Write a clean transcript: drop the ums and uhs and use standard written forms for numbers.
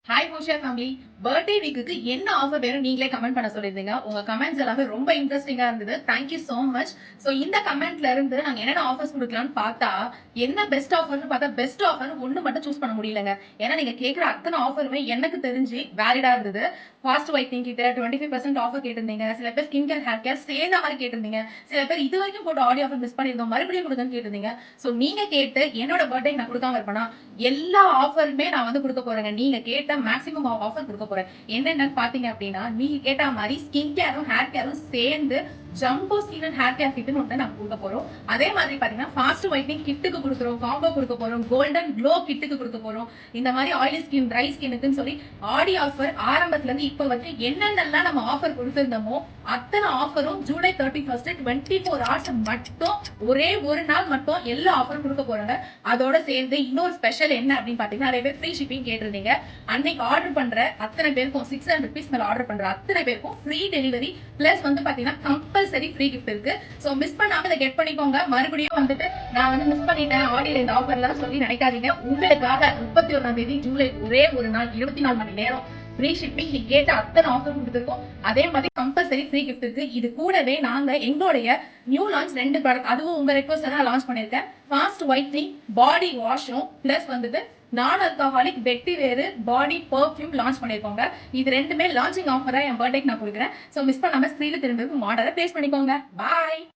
Hi பூஷா family. Birthday வீக்குக்கு என்ன offer வேணும் நீங்களே கமெண்ட் பண்ண சொல்லியிருந்தீங்க. உங்க கமெண்ட்ஸ் எல்லாமே ரொம்ப இன்ட்ரெஸ்டிங்கா இருந்தது. Thank you so much. ஸோ இந்த கமெண்ட்ல இருந்து நாங்க என்னென்ன ஆஃபர்ஸ் கொடுக்கலாம்னு பார்த்தா என்ன பெஸ்ட் ஆஃபர்னு பார்த்தா பெஸ்ட் ஆஃபர் ஒன்று மட்டும் சூஸ் பண்ண முடியலங்க. ஏன்னா நீங்க கேட்குற அத்தனை ஆஃபருமே எனக்கு தெரிஞ்சு வேலிடா இருந்தது. ஃபாஸ்ட் ஒயிட்னிங் கிட்ட 25% ஆஃபர் கேட்டிருந்தீங்க. சில பேர் ஸ்கின் கேர் ஹேர் கேர் சேர்ந்த மாதிரி கேட்டிருந்தீங்க. சில பேர் இது வரைக்கும் போட்டு ஆடியோ ஆஃபர் மிஸ் பண்ணியிருந்தோம் மறுபடியும் கொடுங்கன்னு கேட்டிருந்தீங்க. ஸோ நீங்க கேட்டு என்னோட பர்த்டே நான் கொடுக்காம இருப்பேனா எல்லா ஆஃபருமே நான் வந்து கொடுக்க போறேங்க. நீங்க கேட்ட மேக்ஸிமம் ஆஃபர் கொடுக்க போறேன். என்னென்னு பாத்தீங்க அப்படின்னா நீங்க கேட்ட மாதிரி ஸ்கின் கேரும் ஹேர் கேரும் சேர்ந்து jumbo skin and hair care கிட்னு ஒன்று நாங்கள் கொடுக்க போறோம். அதே மாதிரி பாத்தீங்கன்னா ஃபாஸ்ட் ஒயிட்னிங் கிட்டுக்கு கொடுக்குறோம், காம்போ கொடுக்க போறோம், கோல்டன் க்ளோ கிட்டுக்கு கொடுக்க போறோம். இந்த மாதிரி ஆயிலி ஸ்கின் ட்ரை ஸ்கின்னுக்குன்னு சொல்லி ஆடி ஆஃபர் ஆரம்பத்துல இருந்து இப்ப வரைக்கும் என்னென்னலாம் நம்ம ஆஃபர் கொடுத்திருந்தோமோ அத்தனை ஆஃபரும் ஜூலை 31 24 hours மட்டும் ஒரே ஒரு நாள் மட்டும் எல்லா ஆஃபரும் கொடுக்க போறாங்க. அதோட சேர்ந்து இன்னொரு ஸ்பெஷல் என்ன அப்படின்னு பாத்தீங்கன்னா நிறைய பேர் ஃப்ரீ ஷிப்பிங் கேட்டிருந்தீங்க. அன்னைக்கு ஆர்டர் பண்ற அத்தனை பேருக்கும் 600 rupees மேல ஆர்டர் பண்ற அத்தனை பேருக்கும் ஃப்ரீ டெலிவரி பிளஸ் வந்து பாத்தீங்கன்னா கம்பல்சரி ஃப்ரீ கிஃப்ட் இருக்கு. சோ மிஸ் பண்ணாம இதை கெட் பண்ணிக்கோங்க. மறுபடியும் வந்துட்டு நான் வந்து மிஸ் பண்ணிட்டேன் ஆடியோ இந்த ஆஃபர்லாம் சொல்லி நினைக்காதீங்க. உங்களுக்காக 31 ஜூலை ஒரே ஒரு நாள் 24 மணி நேரம் ஃப்ரீ ஷிப்பிங் நீ கேட்ட அத்தனை ஆஃபர் கொடுத்துருக்கோம். அதே மாதிரி கம்பல்சரி ஃப்ரீ கிஃப்ட் இருக்கு. இது கூடவே நாங்க எங்களுடைய நியூ லான்ச் 2 ப்ராடக்ட் அதுவும் உங்க ரெக்வஸ்ட் தான் லான்ச் பண்ணிருக்கேன். ஃபாஸ்ட் ஒயிட்னிங் பாடி வாஷும் பிளஸ் வந்துட்டு நான் ஆல்கஹாலிக் வெட்டி வேறு பாடி பர்ஃபியூம் லான்ச் பண்ணிருக்கோங்க. இது ரெண்டுமே லான்ச்சிங் ஆஃபரா என் பர்த்டேக்கு நான் கொடுக்குறேன். ஸோ மிஸ் பண்ணாம ஸ்க்ரீன்ல திரும்ப ஆர்டரை பிளேஸ் பண்ணிக்கோங்க. பாய்.